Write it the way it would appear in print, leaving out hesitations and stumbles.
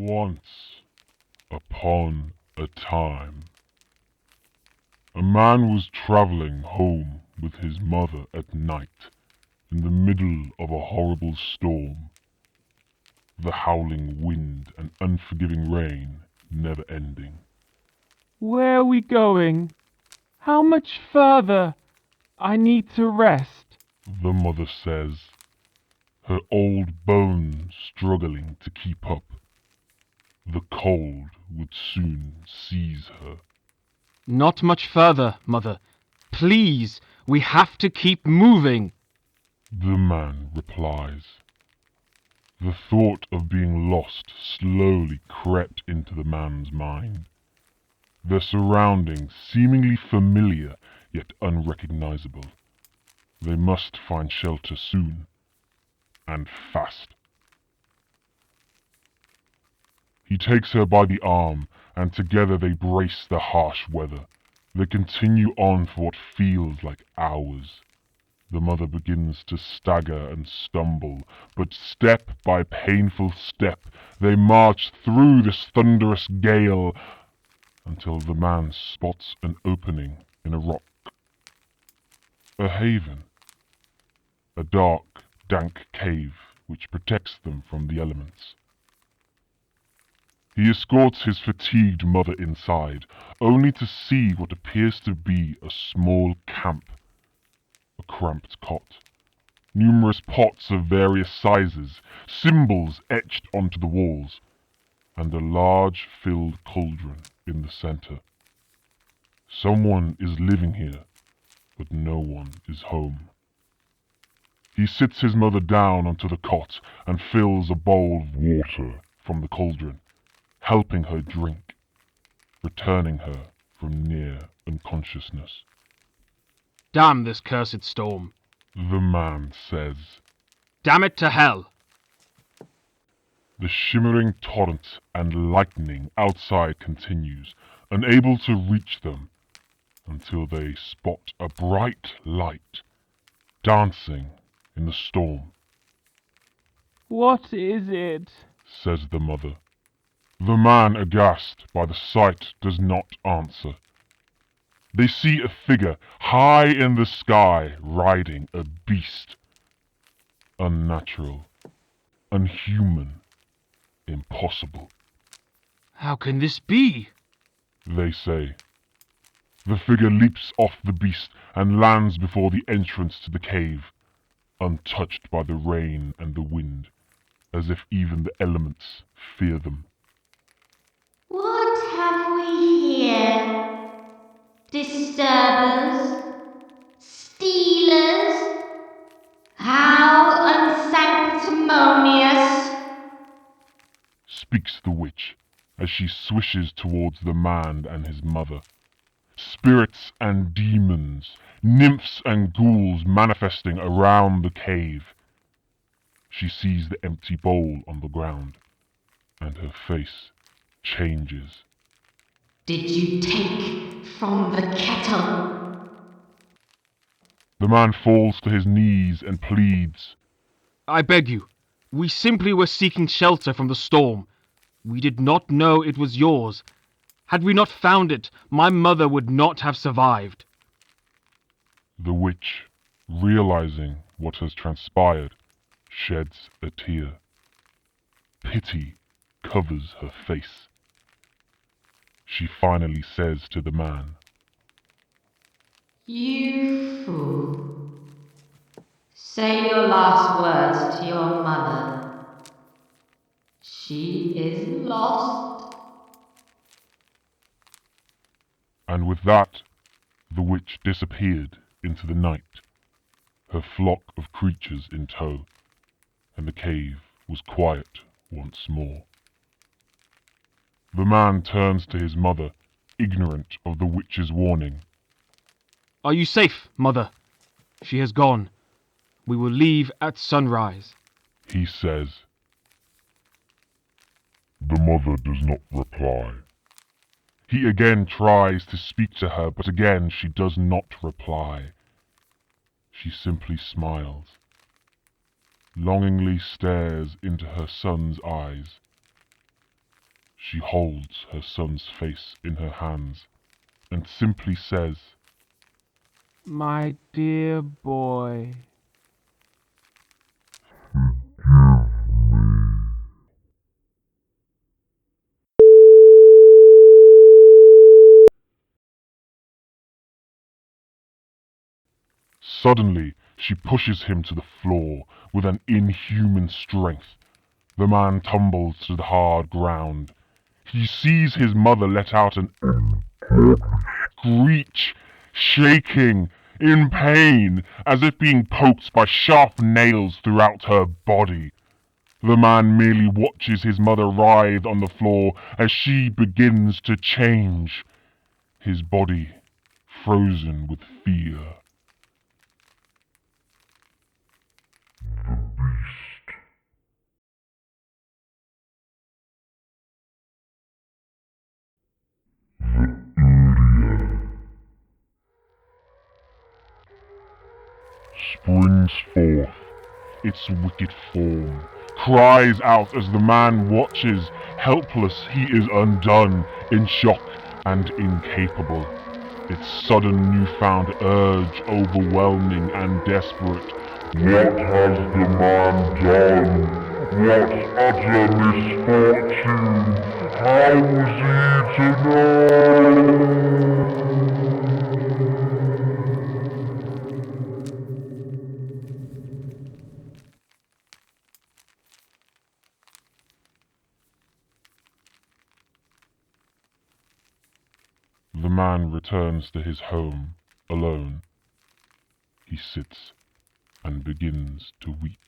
Once upon a time, a man was travelling home with his mother at night in the middle of a horrible storm, the howling wind and unforgiving rain never ending. Where are we going? How much further? I need to rest. The mother says, her old bones struggling to keep up. The cold would soon seize her. Not much further, Mother. Please, we have to keep moving. The man replies. The thought of being lost slowly crept into the man's mind. Their surroundings seemingly familiar yet unrecognizable. They must find shelter soon, and fast. He takes her by the arm, and together they brace the harsh weather. They continue on for what feels like hours. The mother begins to stagger and stumble, but step by painful step they march through this thunderous gale until the man spots an opening in a rock. A haven. A dark, dank cave which protects them from the elements. He escorts his fatigued mother inside, only to see what appears to be a small camp. A cramped cot, numerous pots of various sizes, symbols etched onto the walls, and a large filled cauldron in the center. Someone is living here, but no one is home. He sits his mother down onto the cot and fills a bowl of water from the cauldron, helping her drink, returning her from near unconsciousness. Damn this cursed storm. The man says. Damn it to hell. The shimmering torrent and lightning outside continues, unable to reach them, until they spot a bright light dancing in the storm. What is it? Says the mother. The man, aghast by the sight, does not answer. They see a figure high in the sky riding a beast. Unnatural, unhuman, impossible. How can this be? They say. The figure leaps off the beast and lands before the entrance to the cave, untouched by the rain and the wind, as if even the elements fear them. What have we here? Disturbers? Stealers? How unsanctimonious! Speaks the witch as she swishes towards the man and his mother. Spirits and demons, nymphs and ghouls manifesting around the cave. She sees the empty bowl on the ground, and her face changes. Did you take from the kettle? The man falls to his knees and pleads. I beg you. We simply were seeking shelter from the storm. We did not know it was yours. Had we not found it, my mother would not have survived. The witch, realizing what has transpired, sheds a tear. Pity covers her face. She finally says to the man, You fool. Say your last words to your mother. She is lost. and with that, the witch disappeared into the night, her flock of creatures in tow, and the cave was quiet once more. The man turns to his mother, ignorant of the witch's warning. Are you safe, Mother? She has gone. We will leave at sunrise. He says. The mother does not reply. He again tries to speak to her, but again she does not reply. She simply smiles, longingly stares into her son's eyes, She holds her son's face in her hands and simply says, My dear boy. Suddenly, she pushes him to the floor with an inhuman strength. The man tumbles to the hard ground. He sees his mother let out an screech, shaking, in pain, as if being poked by sharp nails throughout her body. The man merely watches his mother writhe on the floor as she begins to change, his body frozen with fear. Springs forth, its wicked form, cries out as the man watches. Helpless, he is undone, in shock and incapable. Its sudden newfound urge overwhelming and desperate. What has the man done? What utter misfortune? How was he to know? The man returns to his home, alone. He sits and begins to weep.